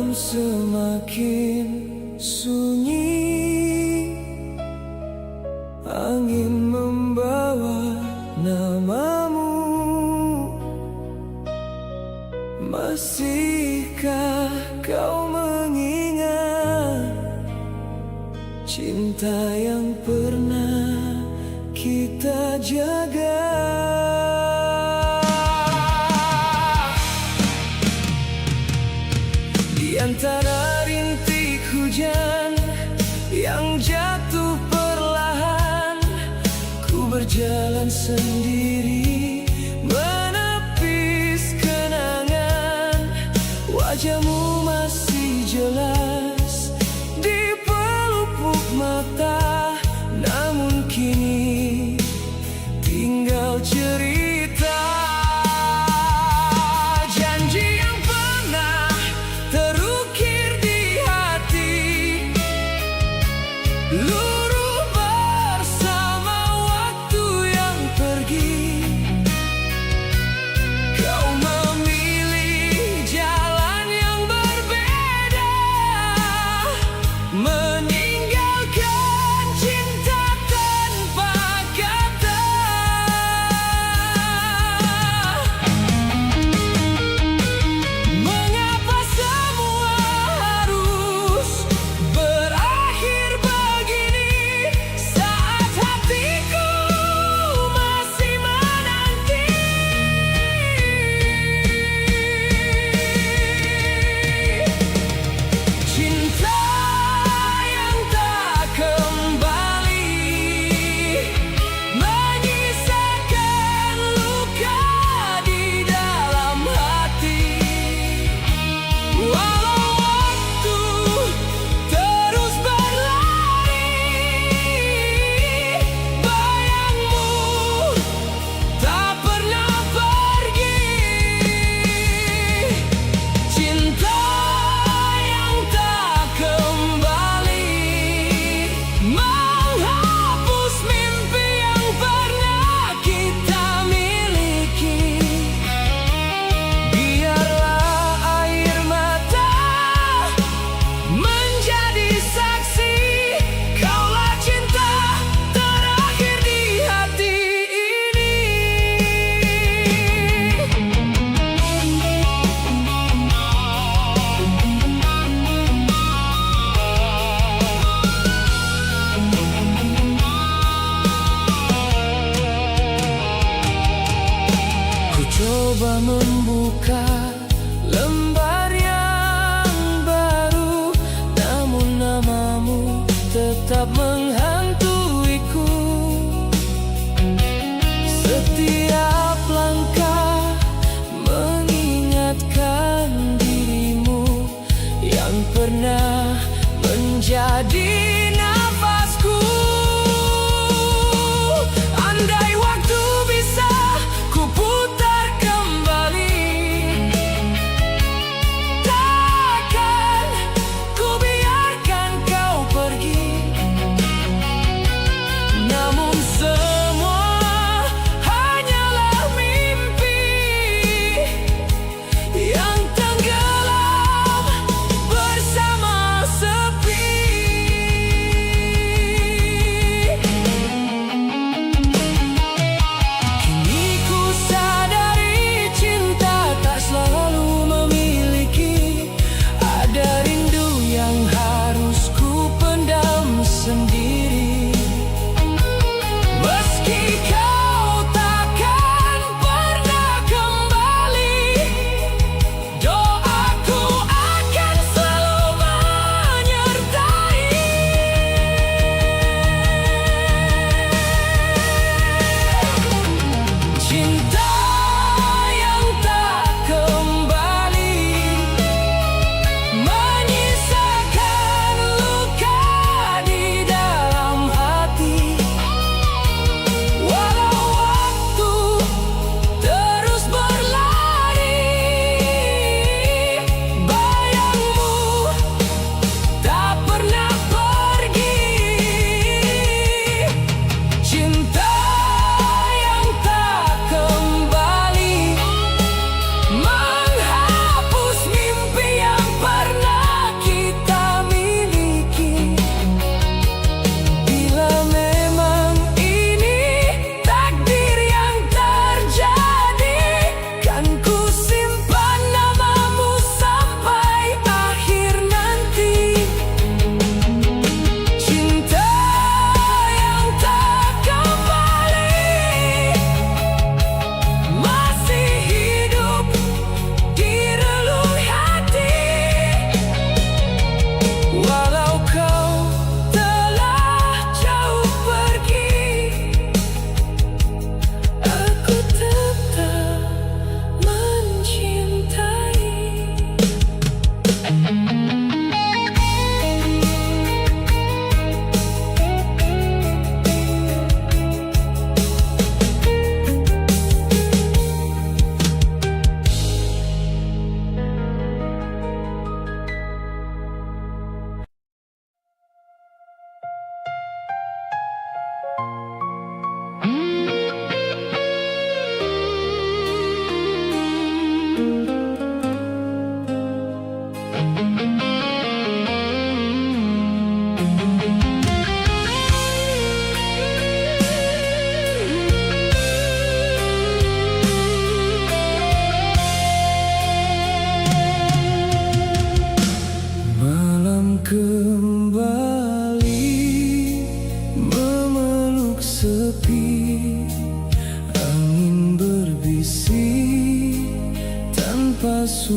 malam semakin sunyi, angin membawa namamu. Masihkah kau mengingat cinta yang pernah kita jaga? Di antara rintik hujan yang jatuh perlahan, ku berjalan sendiri menepis kenangan. Wajahmu masih jelas di pelupuk mata, namun kini tinggal cerita. Janji yang pernah terukir di hati, luruh bersama waktu yang pergi. Kau memilih jalan yang berbeda, meninggalkan cinta tanpa kata. Mengapa semua harus berakhir begini, saat hatiku masih menanti? Cinta yang tak kembali, menyisakan luka di dalam hati. Walau waktu terus berlari, bayangmu tak pernah pergi. Cinta yang tak kembali, menghapus mimpi yang pernah kita miliki. Biarlah air mata menjadi saksi, kaulah cinta terakhir di hati ini. Ku coba membuka lembar yang baru, namun namamu tetap menghantuiku. Setiap langkah mengingatkan dirimu yang pernah menjadi nafasku. Andai waktu bisa ku putar kembali, takkan ku biarkan kau pergi. Namun semua hanyalah mimpi yang tenggelam bersama sepi.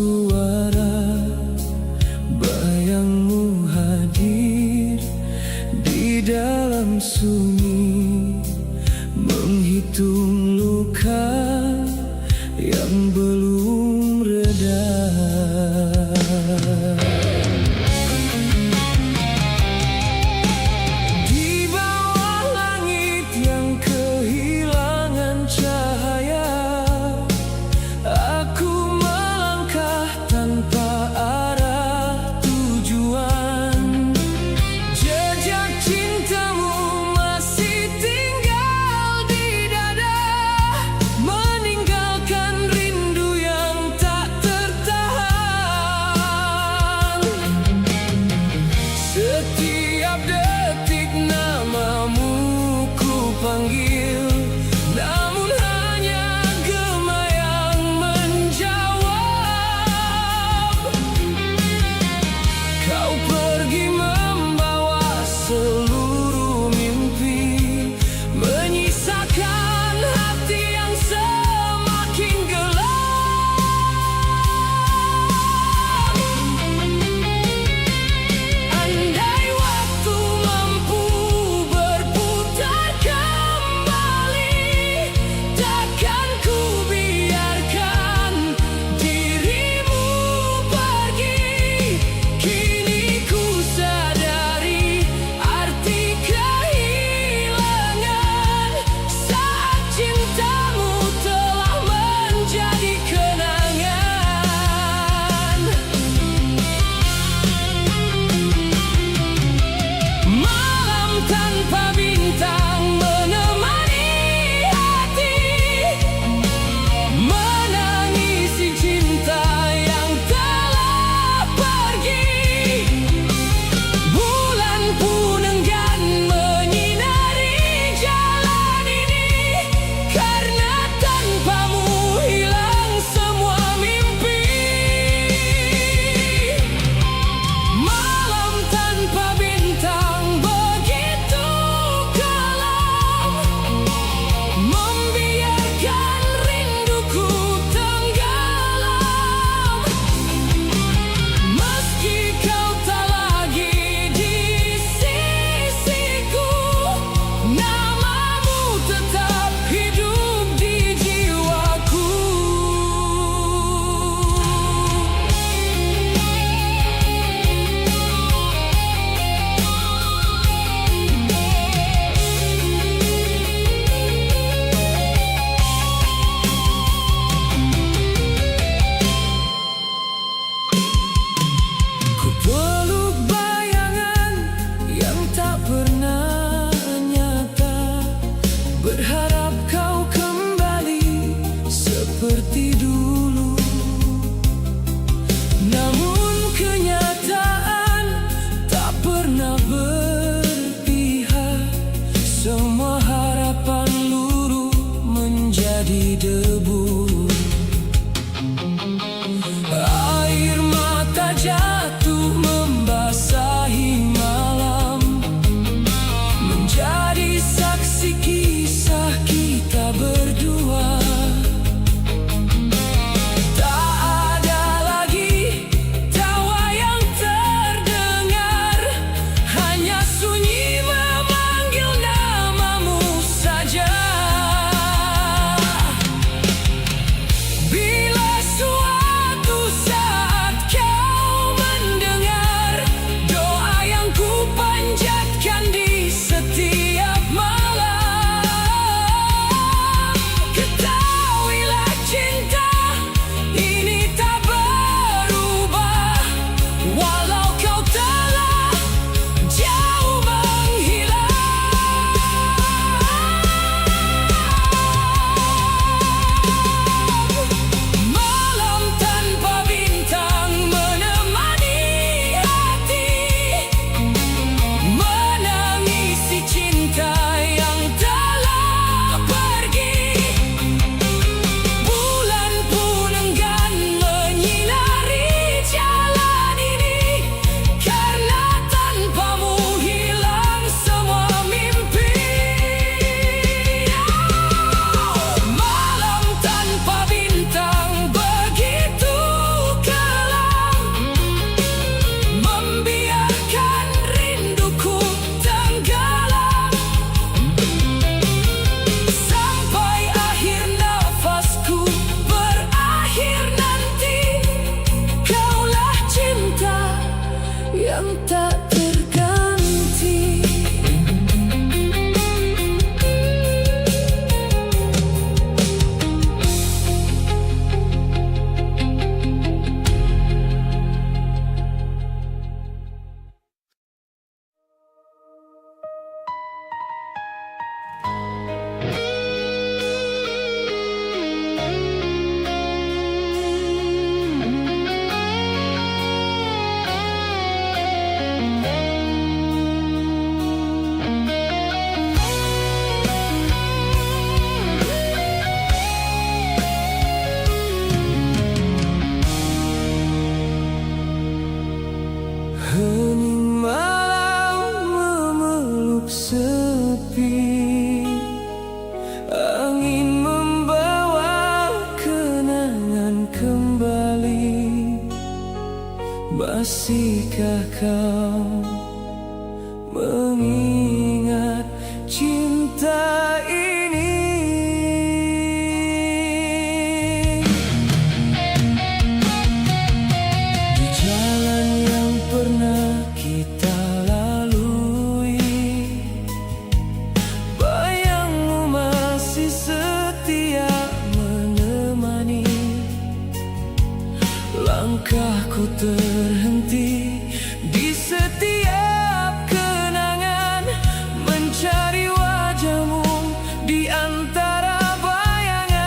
suara, bayangmu hadir di dalam sunyi, menghitung luka yang belum reda. Di bawah langit yang kehilangan cahaya, aku melangkah tanpa yang tak terganti. Hening malam memeluk sepi, angin membawa kenangan kembali. Masihkah kau mengingat cinta ini? Di jalan yang pernah kita lalui, bayangmu masih setia menemani. Langkahku terhenti di setiap kenangan, mencari wajahmu di antara bayangan.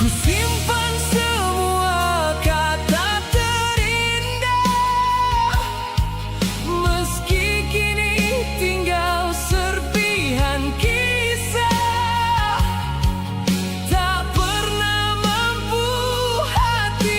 Ku simpan semua kata terindah, meski kini tinggal serpihan kisah. Tak pernah mampu hati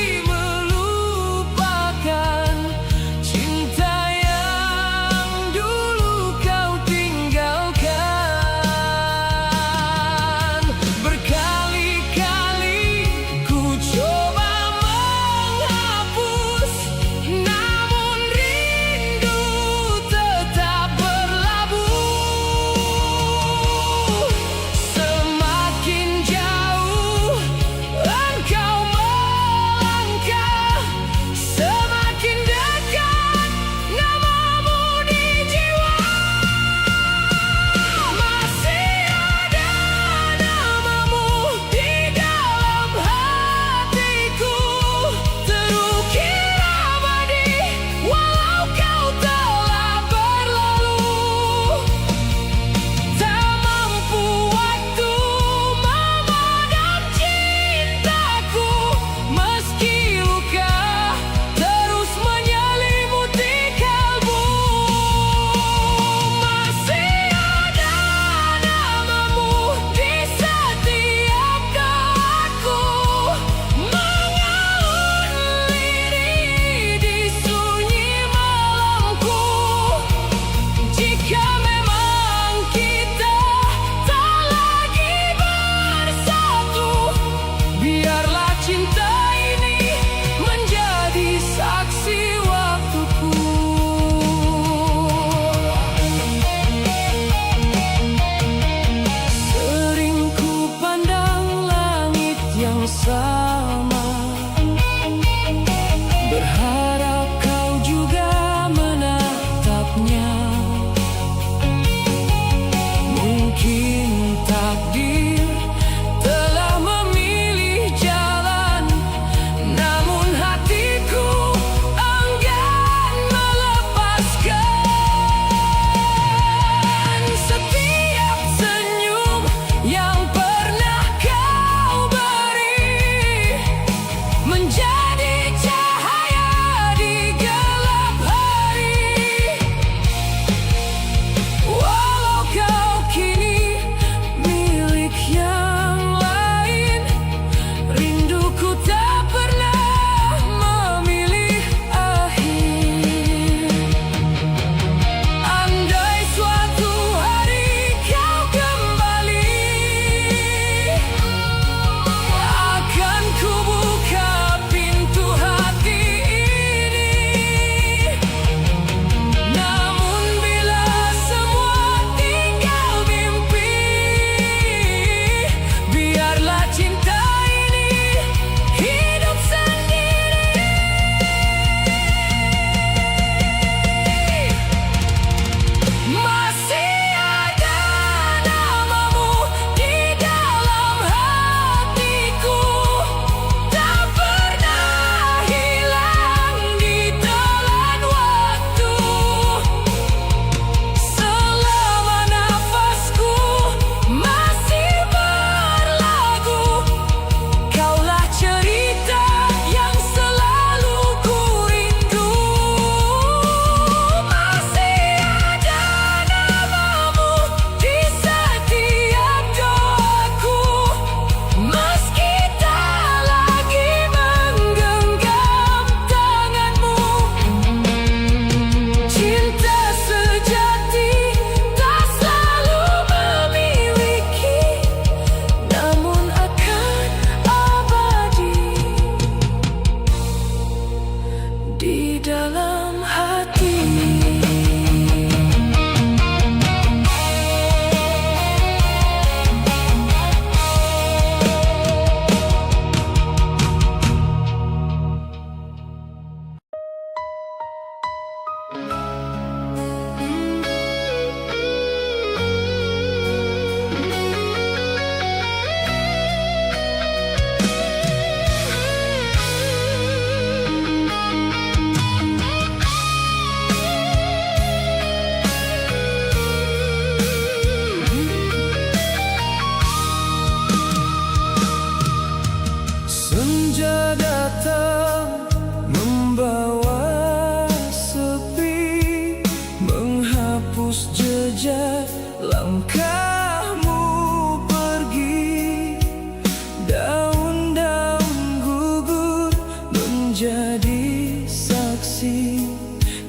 menjadi saksi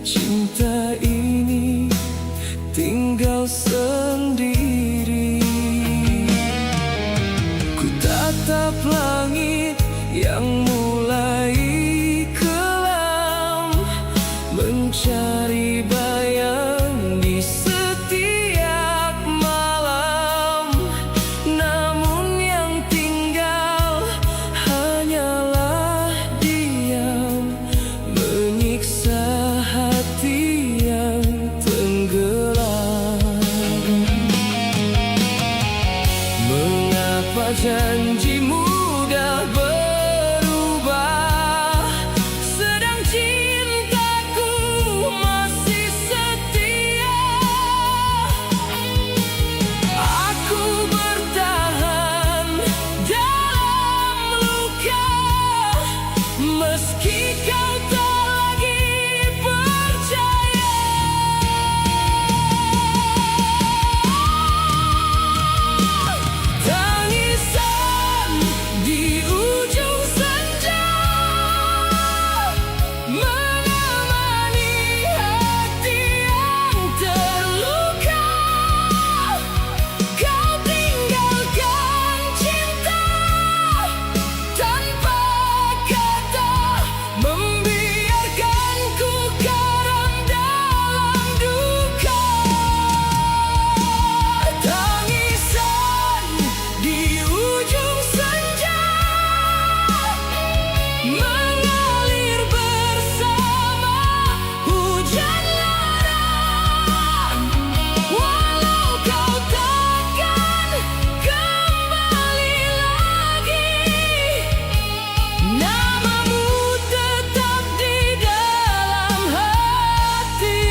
cinta ini tinggal sendiri. Ku tatap langit yang mulai kelam, mencari bayang di setiap malam. Namun yang tinggal hanyalah diam, menyiksa hati yang tenggelam. Mengapa janji mudah berubah, sedang cintaku masih setia. Aku bertahan dalam luka, meski kau tak lagi percaya. Tangisan di ujung senja menemani hati yang terluka. Kau tinggalkan cinta tanpa kata, membiarkanku karam dalam duka. Tangisan di ujung senja mengalir bersama hujan lerah. Walau kau takkan kembali lagi, namamu tetap di dalam hati.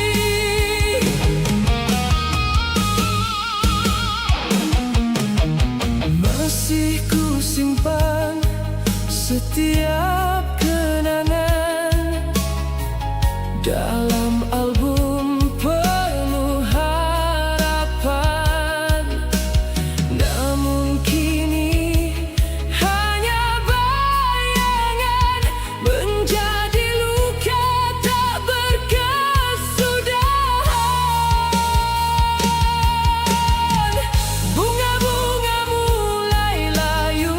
Masih ku simpan setiap kenangan dalam album penuh harapan. Namun kini hanya bayangan, menjadi luka tak berkesudahan. Bunga-bunga mulai layu,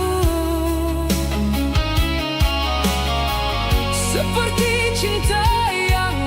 seperti cinta yang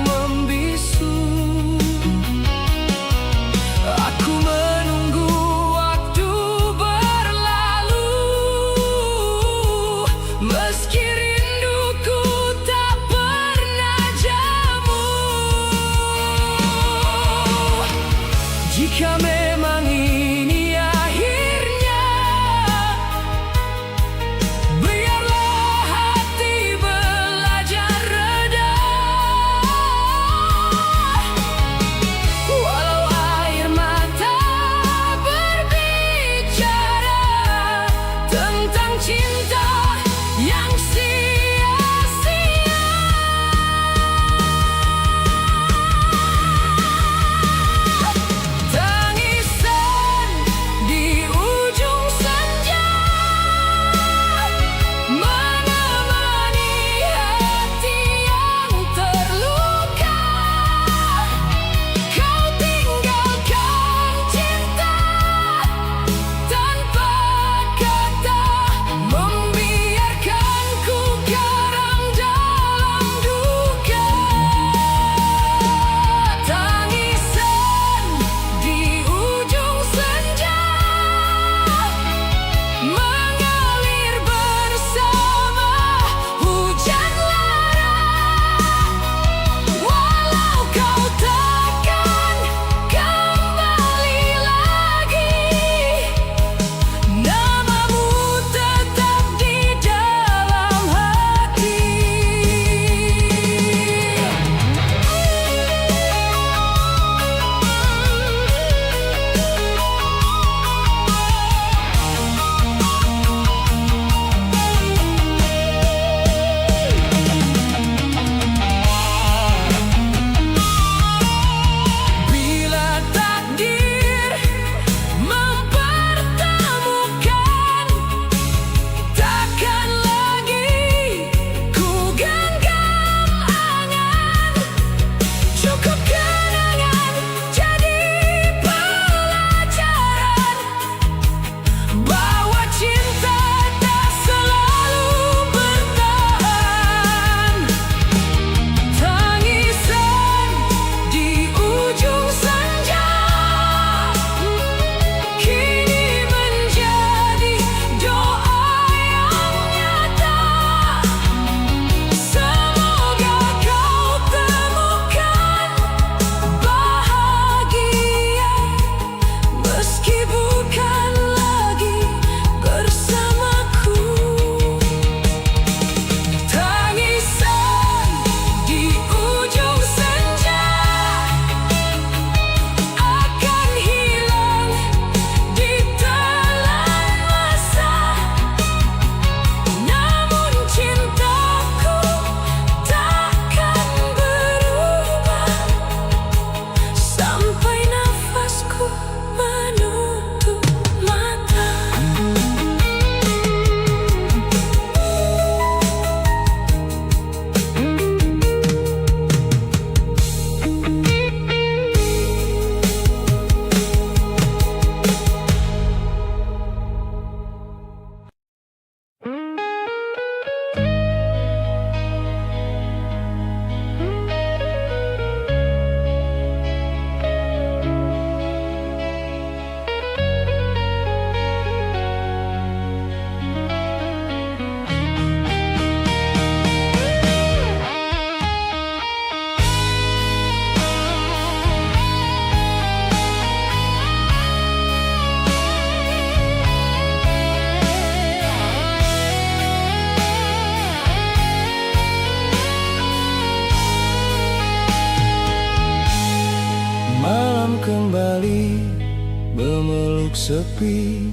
sepi,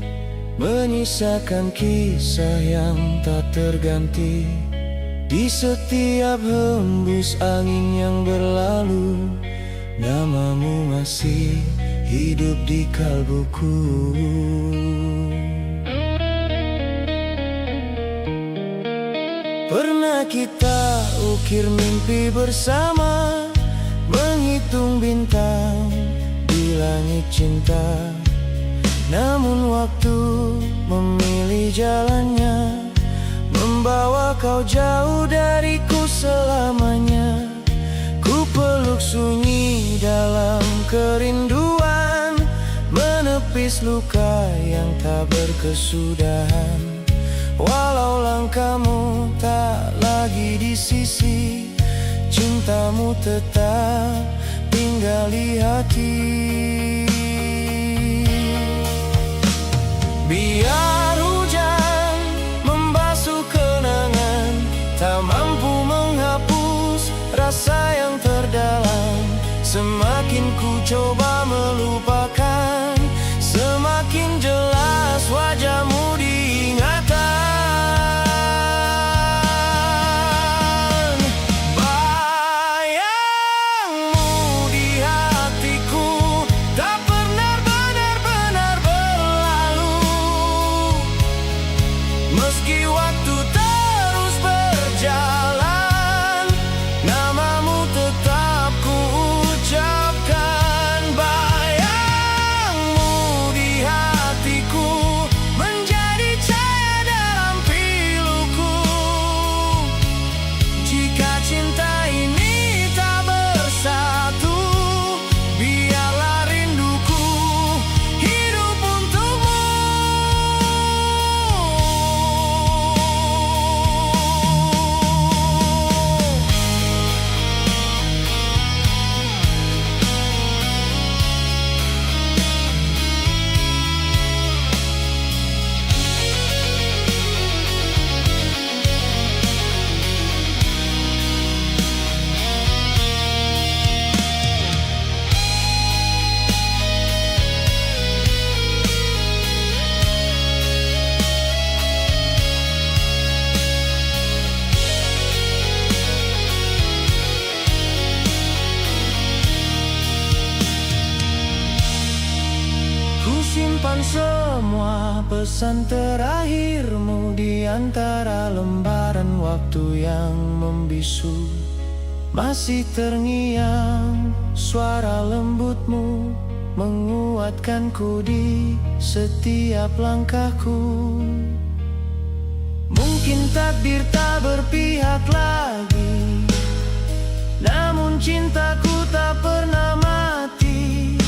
menyisakan kisah yang tak terganti. Di setiap hembus angin yang berlalu, namamu masih hidup di kalbuku. Pernah kita ukir mimpi bersama, menghitung bintang di langit cinta. Namun waktu memilih jalannya, membawa kau jauh dariku selamanya. Ku peluk sunyi dalam kerinduan, menepis luka yang tak berkesudahan. Walau langkahmu tak lagi di sisi, cintamu tetap tinggal di hati. Biar hujan membasuh kenangan, tak mampu menghapus rasa yang terdalam. Semakin ku coba melupakan, semakin jelas wajahmu diingatan. Bayangmu di hatiku tak pernah benar-benar berlalu. Meski waktu terus berjalan, namamu tetap ku ucapkan. Bayangmu di hatiku menjadi cahaya dalam piluku. Jika cinta ini tak bersatu, biarlah rinduku hidup untukmu. Ku simpan semua pesan terakhirmu di antara lembaran waktu yang membisu. Masih terngiang suara lembutmu, menguatkanku di setiap langkahku. Mungkin takdir tak berpihak lagi, namun cintaku tak pernah mati.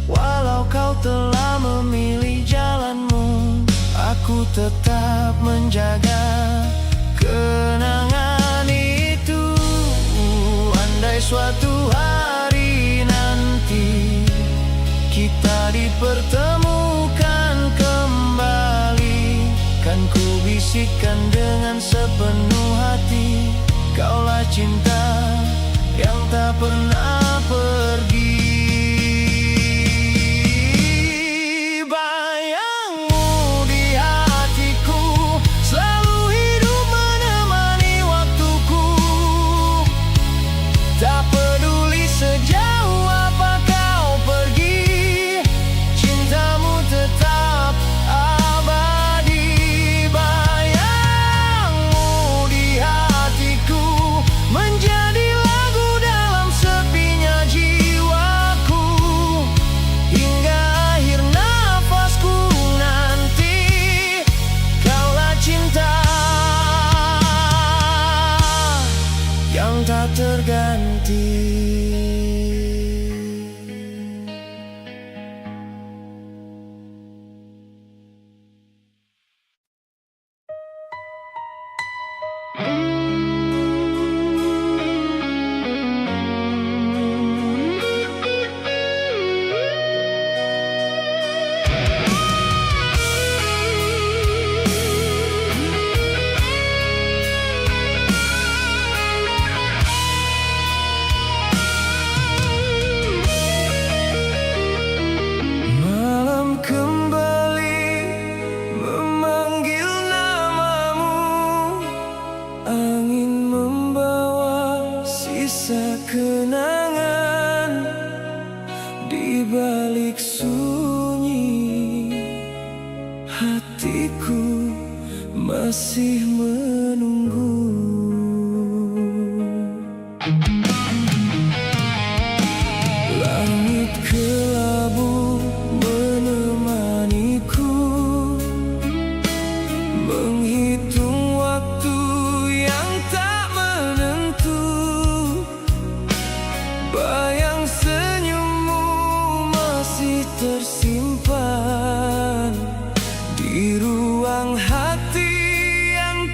Walau kau telah memilih jalanmu, aku tetap menjaga kenangan itu. Andai suatu hari nanti kita dipertemukan kembali, kan ku bisikkan dengan sepenuh hati, kaulah cinta yang tak pernah pergi. Bayangmu di hatiku selalu hidup menemani waktuku. Tak peduli sejauh apa kau pergi, cintamu tetap abadi. Bayangmu di hatiku menjadi lagu dalam sepinya jiwaku. Hingga akhir nafasku nanti, kaulah cinta yang tak terganti. kenangan di balik sunyi. Hatiku masih menunggu. Langit kelabu menemaniku, menghitung waktu yang tak menentu. Bayang senyummu masih tersimpan di ruang hati yang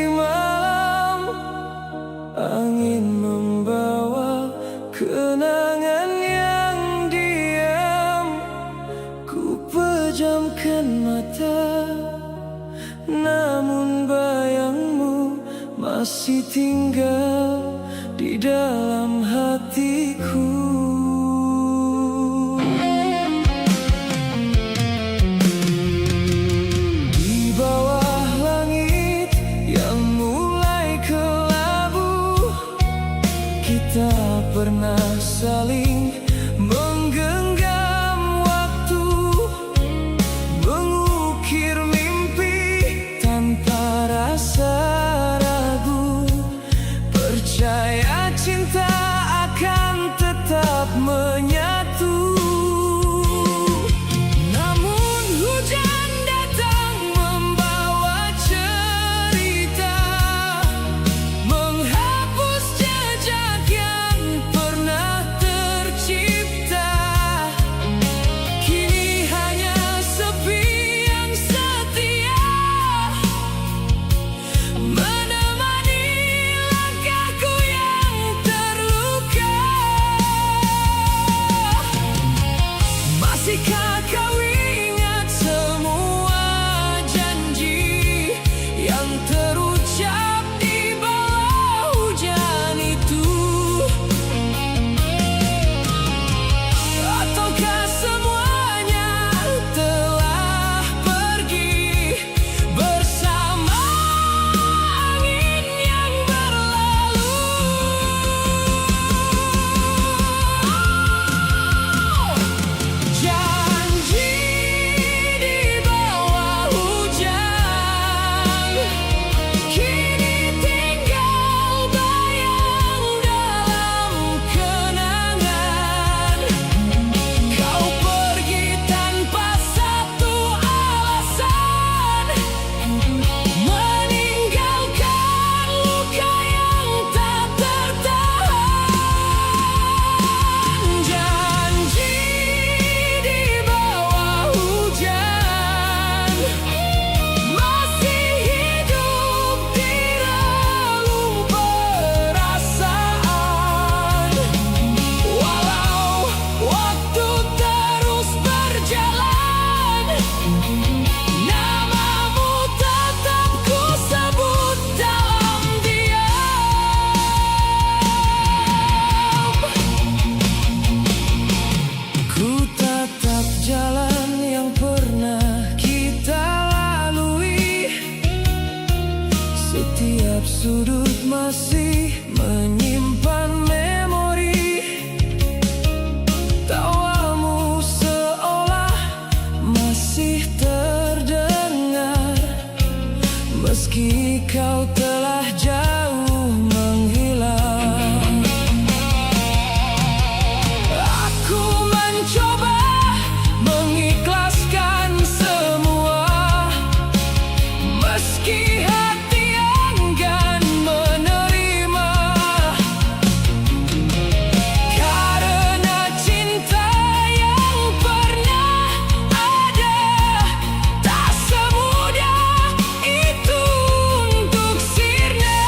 malam, angin membawa kenangan yang diam. Ku pejamkan mata, namun bayangmu masih tinggal di dalam hatiku. Di bawah langit yang mulai kelabu, kita pernah saling menggenggam waktu, mengukir mimpi tanpa rasa ragu. Percaya cinta akan tetap menyatu. Namun hujan datang membawa cerita, menghapus jejak yang pernah tercipta. Kini hanya sepi yang setia menemani langkahku yang terluka. Masihkah kau ingat semua janji yang terucap di bawah hujan itu? Ataukah semuanya telah pergi bersama angin yang berlalu? Janji di bawah hujan kini tinggal bayang dalam kenangan. Kau pergi tanpa satu alasan, meninggalkan luka yang tak tertahan. Janji di bawah hujan masih hidup di relung perasaan. Walau waktu terus berjalan, namamu tetap ku sebut dalam diam. Ku tatap jalan yang pernah kita lalui, setiap sudut masih menyimpan memori. Tawamu seolah masih terdengar, meski kau telah jauh menghilang. Aku mencoba mengikhlaskan semua, meski hati enggan menerima. Karena cinta yang pernah ada tak semudah itu untuk sirna.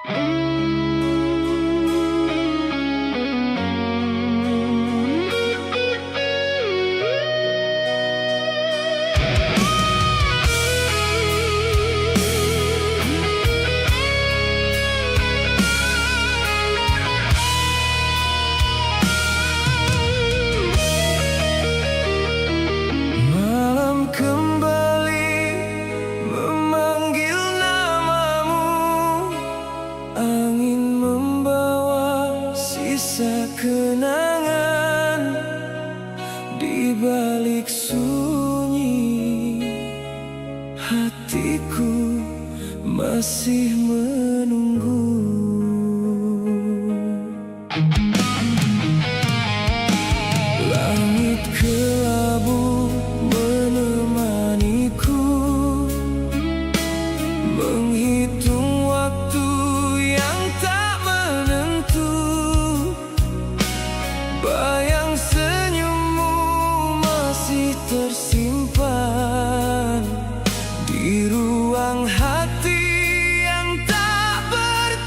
Malam kembali memanggil namamu, angin membawa sisa kenangan di balik sunyi. Hatiku masih menunggu. Langit kelabu menemaniku, menghitung waktu yang tak menentu. Bayang senyummu masih tersimpan di ruang hati yang tak berdaya.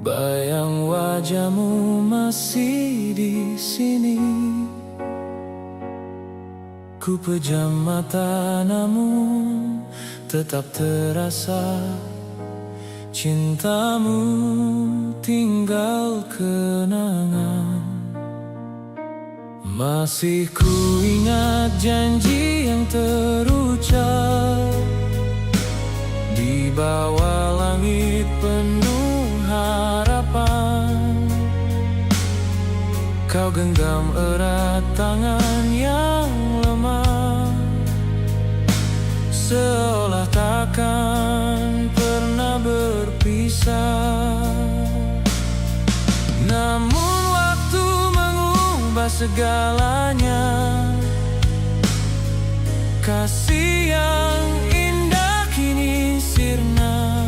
Bayang wajahmu masih di sini. Ku pejam mata namun tetap terasa cintamu tinggal kenangan. Masih ku ingat janji yang terucap di bawah langit penuh harapan. Kau genggam erat tangan yang lemah, seolah takkan pernah berpisah. Namun waktu mengubah segalanya. Kasih yang indah kini sirna.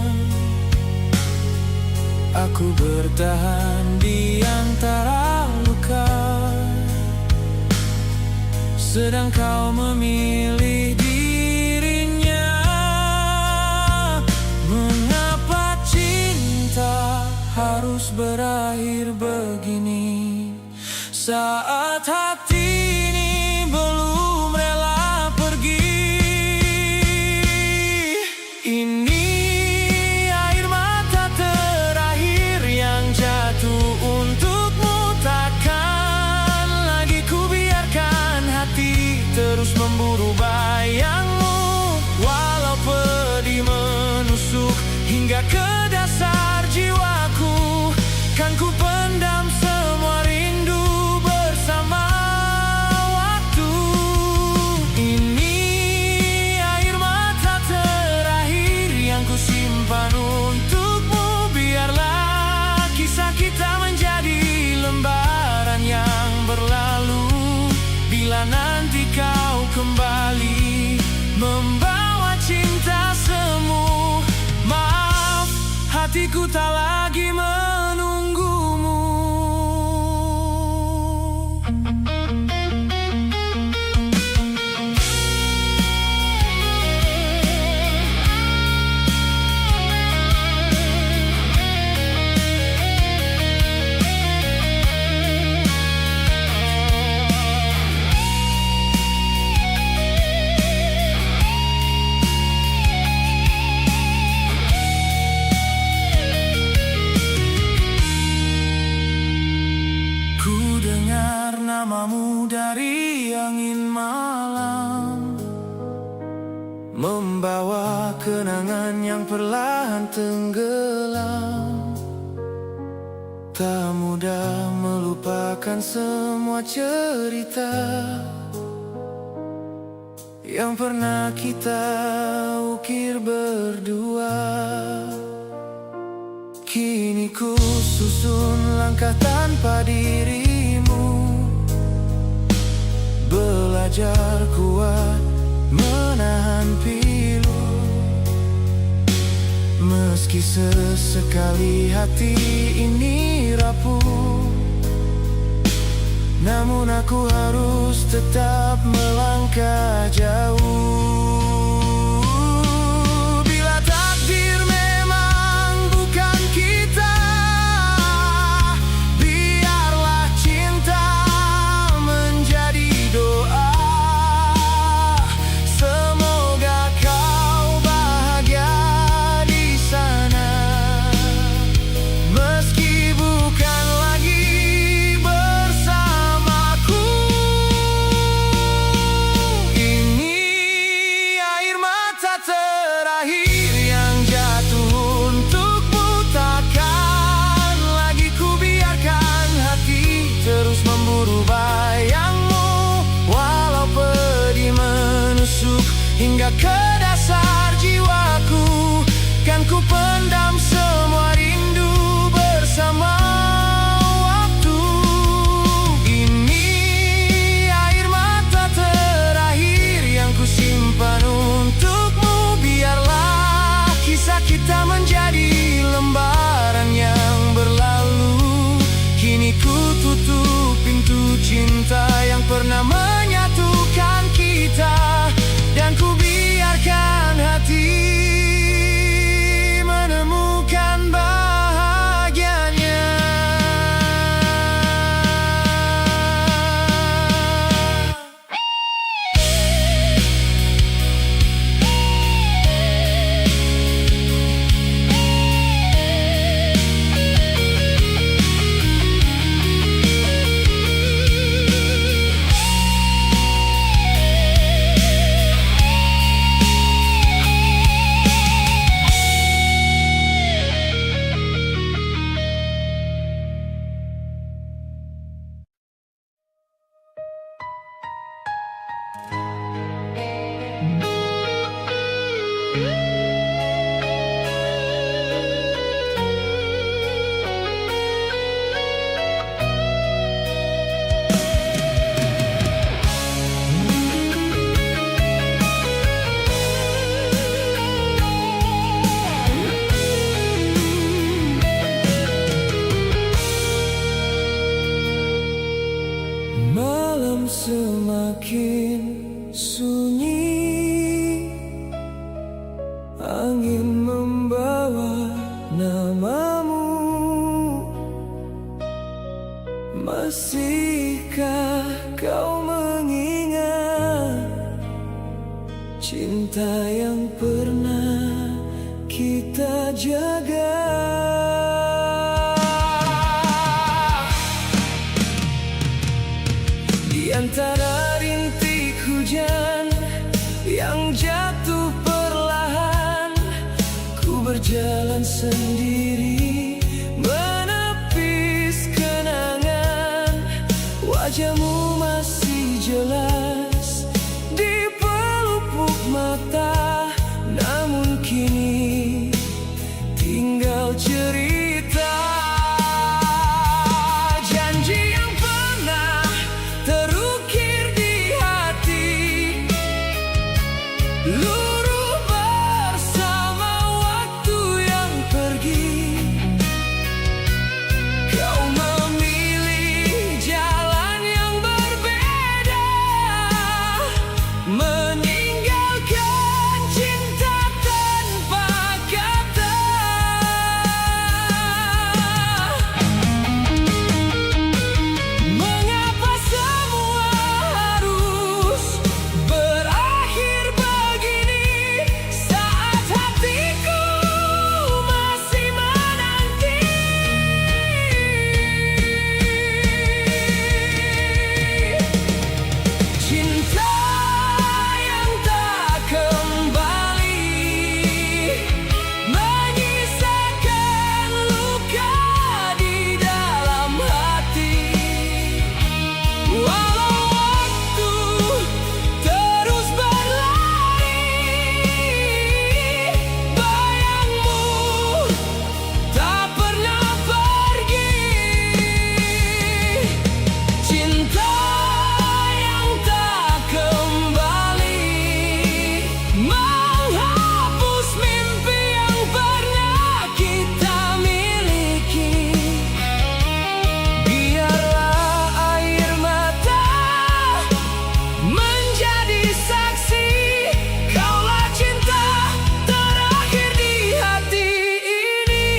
Aku bertahan di antara luka, sedang kau memilih dirinya. Mengapa cinta harus berakhir begini, saat hati ini belum rela pergi? Ini air mata terakhir yang jatuh untukmu. Takkan lagi ku biarkan hati terus memburu bayangmu. Walau pedih menusuk hingga ke dasar jiwaku, kan ku pendam semua rindu bersama waktu. Ini air mata terakhir yang ku simpan untukmu. Biarlah kisah kita menjadi lembaran yang berlalu. Bila nanti kau kembali membawa cinta semu, maaf, hatiku tak lagi menunggumu. Ku dengar namamu dari angin malam, membawa kenangan yang perlahan tenggelam. Tak mudah melupakan semua cerita yang pernah kita ukir berdua. Kini ku susun langkah tanpa dirimu, belajar kuat menahan pilu. Meski sesekali hati ini rapuh, namun aku harus tetap melangkah jauh. Bila takdir memang bukan kita, biarlah cinta menjadi doa. Semoga kau bahagia di sana, meski bukan lagi bersamaku. Ini semakin sunyi, angin membawa namamu. Masihkah kau mengingat cinta yang pernah kita jaga? Di antara rintik hujan yang jatuh perlahan, ku berjalan sendiri menepis kenangan. Wajahmu masih jelas di pelupuk mata, namun kini tinggal cerita. Janji yang pernah terukir di hati, luruh bersama waktu yang pergi. Kau memilih jalan yang berbeda, meninggalkan cinta tanpa kata. Mengapa semua harus berakhir begini, saat hatiku masih menanti? Cinta yang tak kembali, menyisakan luka di dalam hati. Walau waktu terus berlari, bayangmu tak pernah pergi. Cinta yang tak kembali, menghapus mimpi yang pernah kita miliki. Biarlah air mata menjadi saksi, kaulah cinta terakhir di hati ini.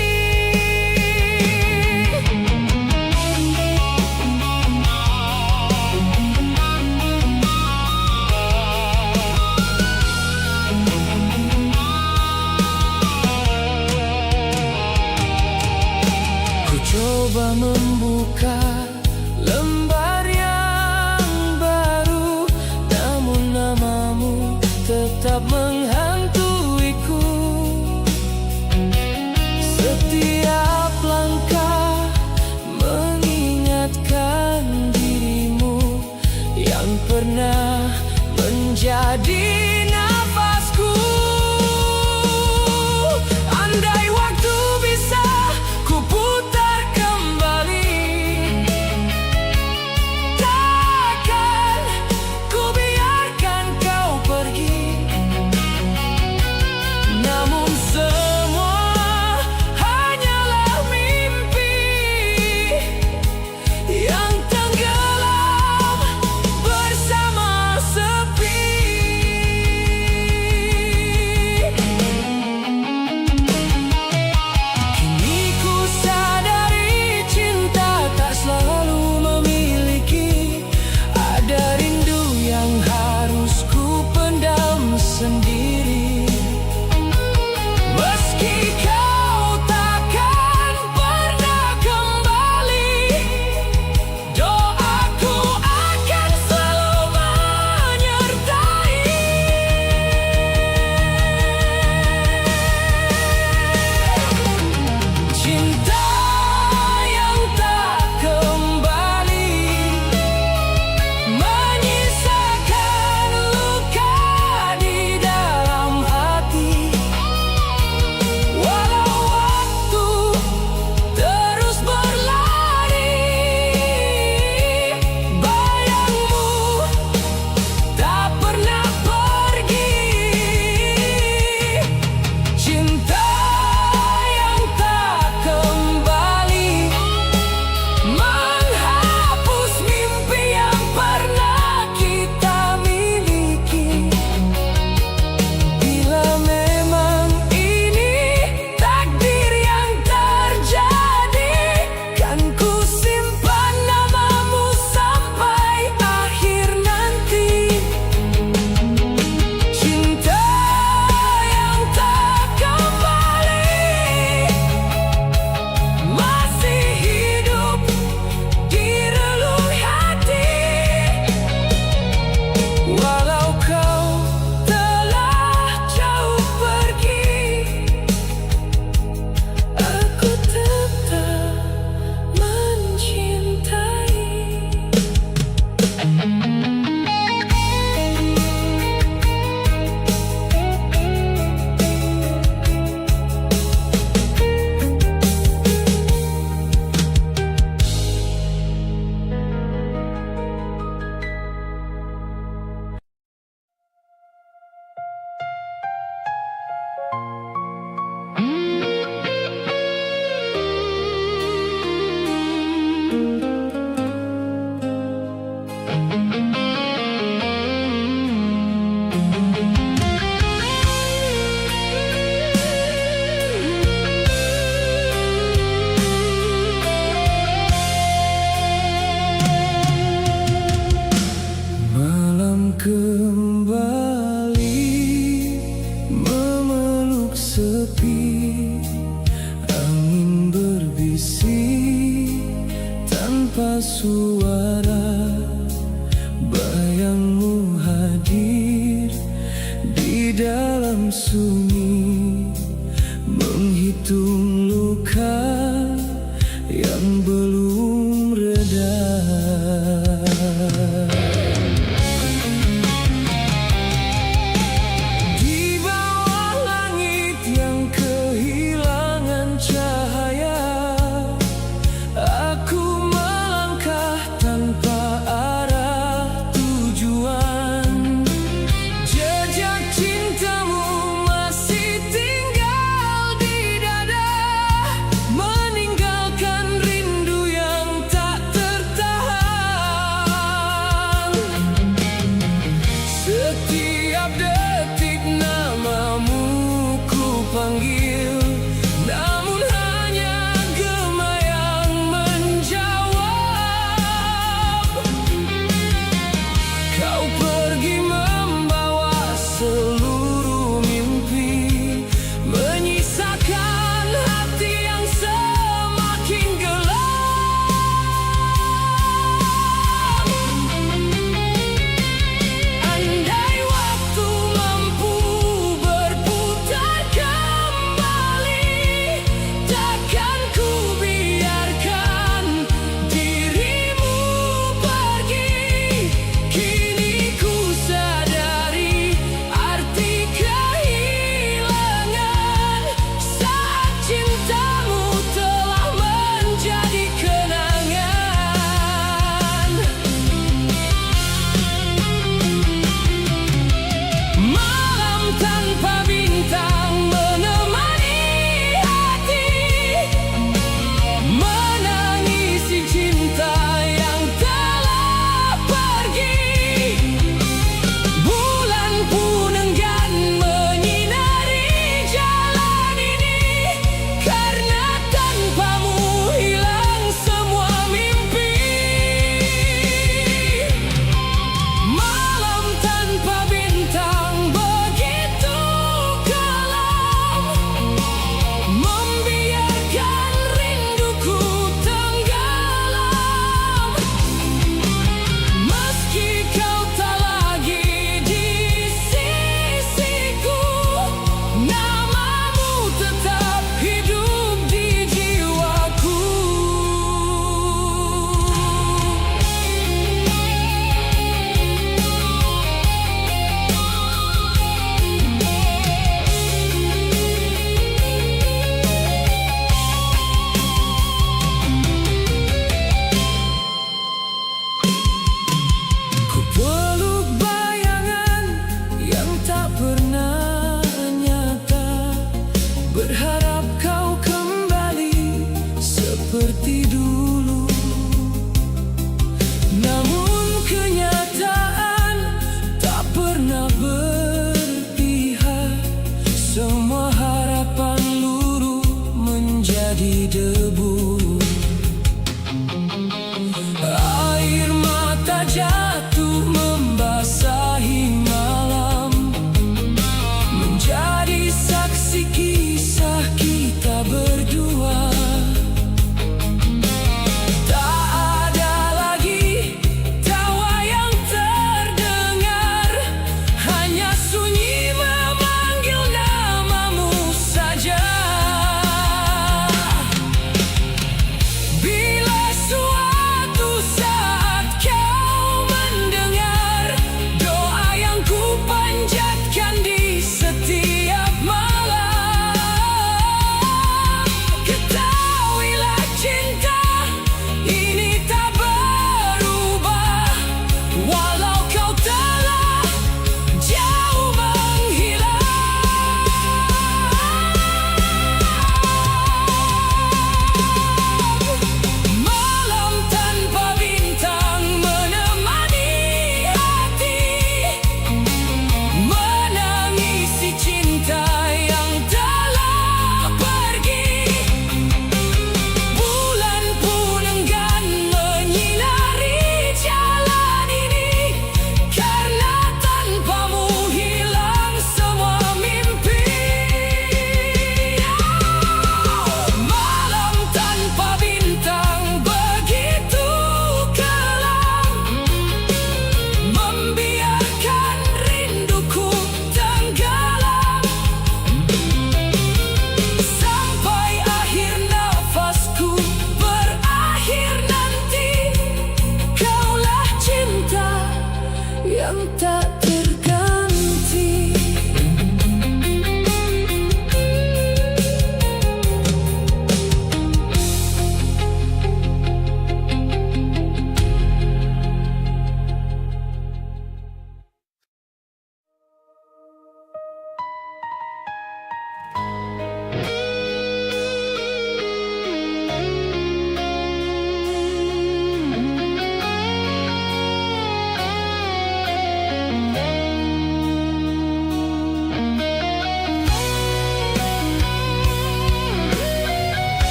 Ku coba membuka lembar yang baru, namun namamu tetap menghantuiku. Setiap langkah mengingatkan dirimu yang pernah menjadi nafasku. Andai waktu bisa ku putar kembali, tanpa suara, bayangmu hadir di dalam sunyi, menghitung luka yang belum reda. Di bawah langit yang kehilangan cahaya, aku melangkah tanpa arah tujuan. Jejak cintamu masih tinggal di dada, meninggalkan rindu yang tak tertahan. Setiap detik namamu ku panggil, namun hanya gema yang menjawab. Kau pergi membawa seluruh mimpi, menyisakan hati yang semakin gelap. Andai waktu mampu berputar kembali, takkan ku biarkan dirimu pergi. Kini ku sadari arti kehilangan, saat cintamu telah menjadi kenangan. Malam tanpa bintang menemani hati, menangisi cinta yang telah pergi. Bulan pun enggan menyinari jalan ini, karena tanpamu hilang semua mimpi. Malam tanpa bintang begitu kelam, membiarkan rinduku tenggelam. Meski kau tak lagi di sisiku, namamu tetap hidup di jiwaku. Ku peluk bayangan yang tak pernah nyata, berharap kau kembali seperti dulu. Namun kenyataan tak pernah berpihak, semua harapan luruh menjadi debu. Air mata jatuh membasahi malam, menjadi saksi kisah kita berdua.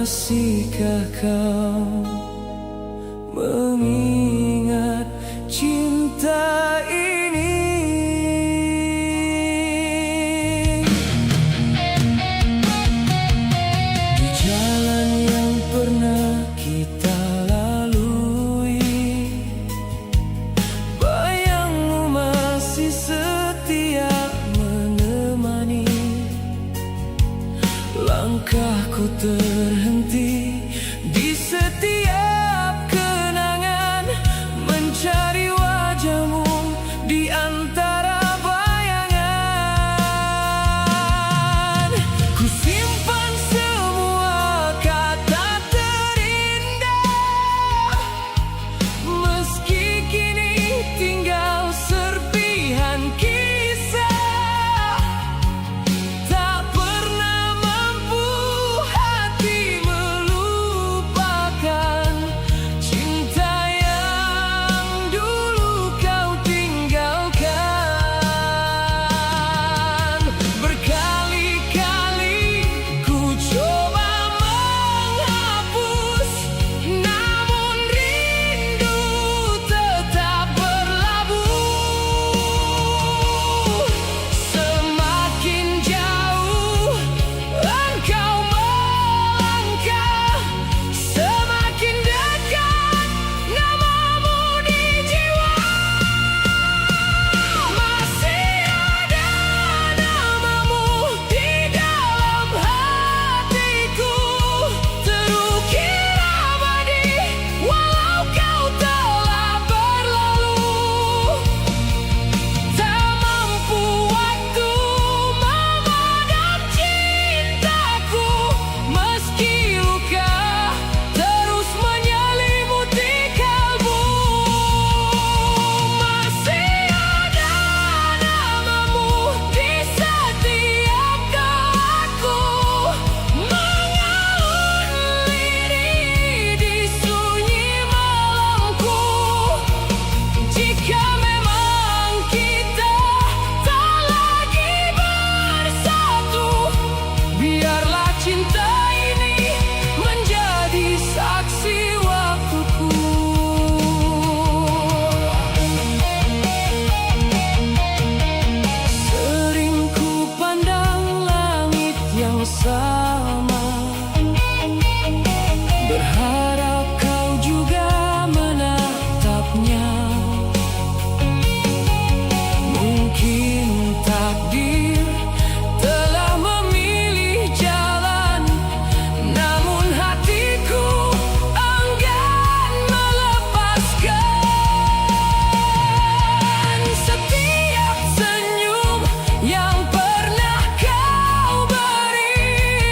Masihkah kau mengingat cinta ini? Di jalan yang pernah kita lalui, bayangmu masih setia menemani. Langkahku terhenti di setiap kenangan, mencari wajahmu di antara bayangan. Ku simpan semua kata terindah, meski kini tinggal serpihan kisah. Tak pernah mampu hati melupakan cinta yang dulu kau tinggalkan. Berkali-kali ku coba menghapus, namun rindu tetap berlabuh. Semakin jauh engkau melangkah, semakin dekat namamu di jiwa. Masih ada namamu di dalam hatiku, terukir abadi walau kau telah berlalu. Tak mampu waktu memadam cintaku, meski luka terus menyelimuti kalbu. Masih ada namamu di setiap doaku, mengalun lirih di sunyi malamku. Jika memang kita tak lagi bersatu, biarlah cinta ini menjadi saksi waktuku. Sering ku pandang langit yang sama, berharap kau juga menatapnya. Mungkin takdir telah memilih jalan, namun hatiku enggan melepaskan. Setiap senyum yang pernah kau beri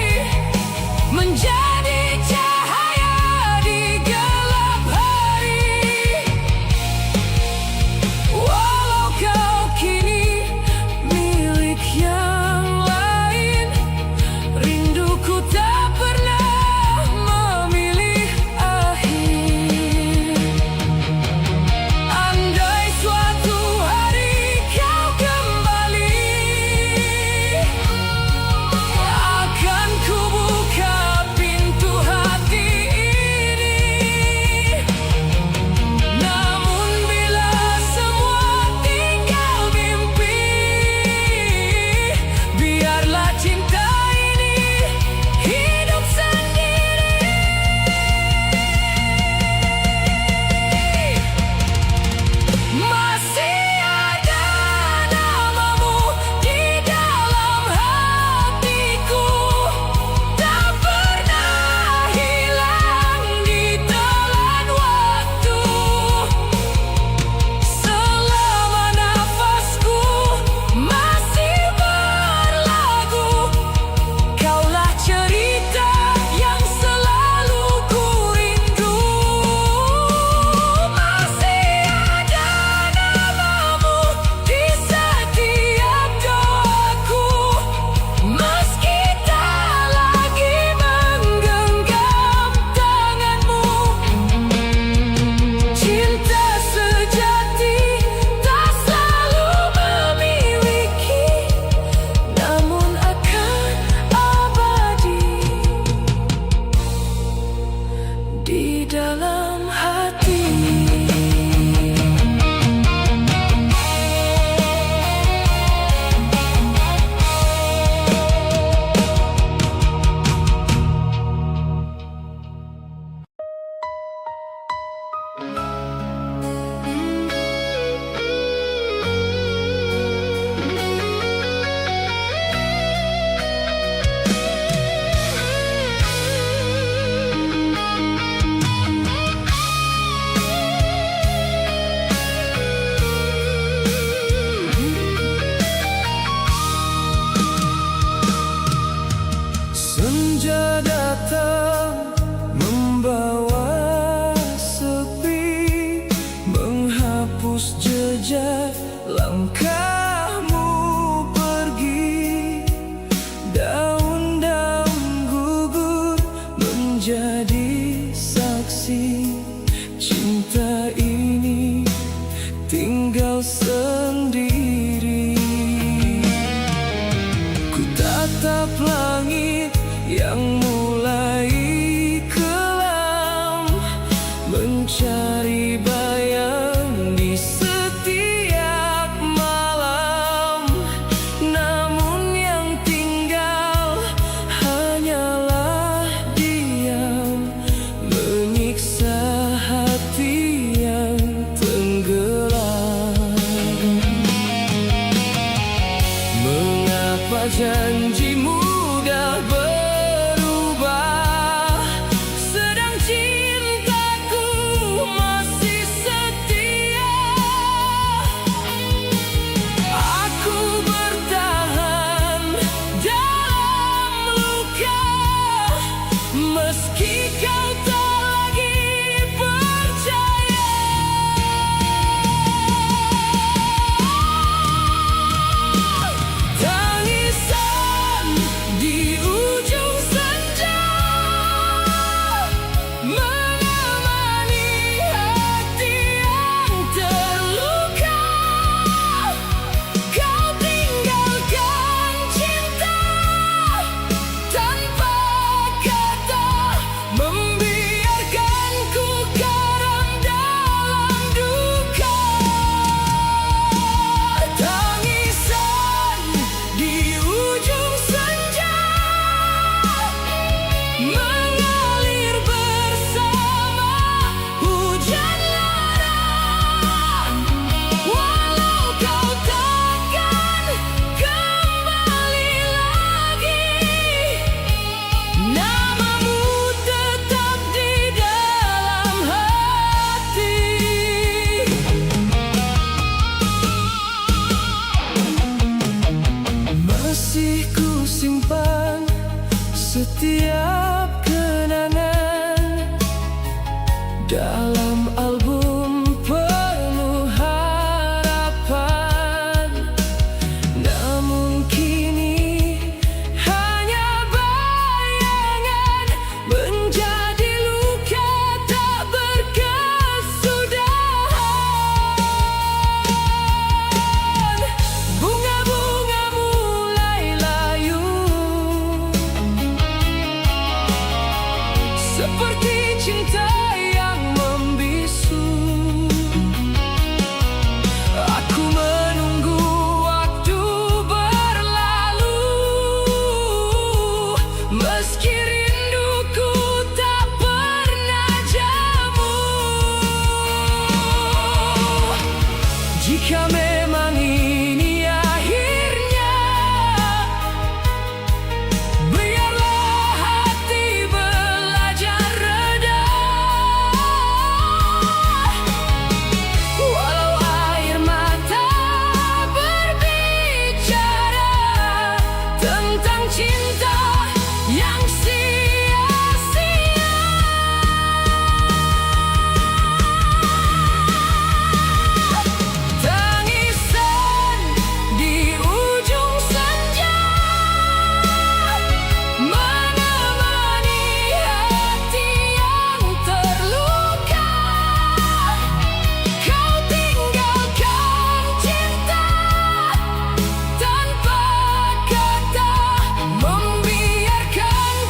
datang membawa sepi, menghapus jejak langkahmu pergi. Daun-daun gugur menjadi saksi, cinta ini tinggal sendiri. Ku tatap langit yang mulai kelam, mencari bayang di setiap malam. Namun yang tinggal hanyalah diam, menyiksa hati yang tenggelam. Mengapa janji mudah berubah, sedang cintaku masih setia? Aku bertahan dalam luka, meski kau tak lagi percaya. Tangisan di ujung senja menemani hati yang terluka. Kau tinggalkan cinta tanpa kata, membiarkanku karam dalam duka. Tangisan di ujung senja mengalir bersama hujan lerah. Walau kau takkan kembali lagi, namamu tetap di dalam hati. Masih ku simpan setiap kenangan dalam album penuh harapan. Namun kini hanya bayangan, menjadi luka tak berkesudahan. Bunga-bunga mulai layu, seperti cinta yang membisu. Aku menunggu waktu berlalu, meski rinduku tak pernah jemu. Jika memang ini akhirnya, biarlah hati belajar reda. Walau air mata berbicara tentang cinta yang sia-sia. Tangisan di ujung senja menemani hati yang terluka. Kau tinggalkan cinta tanpa kata, membiarkanku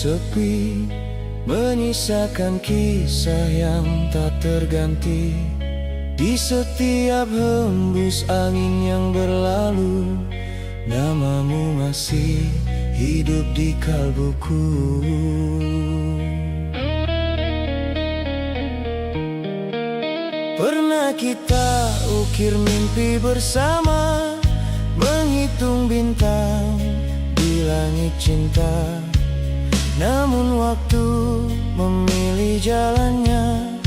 sepi, menyisakan kisah yang tak terganti. Di setiap hembus angin yang berlalu, namamu masih hidup di kalbuku. Pernah kita ukir mimpi bersama, menghitung bintang di langit cinta. Namun waktu memilih jalannya,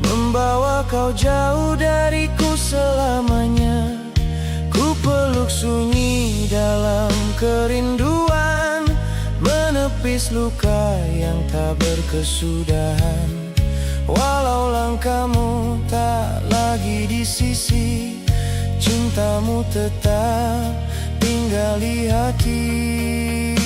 membawa kau jauh dariku selamanya. Ku peluk sunyi dalam kerinduan, menepis luka yang tak berkesudahan. Walau langkahmu tak lagi di sisi, cintamu tetap tinggal di hati.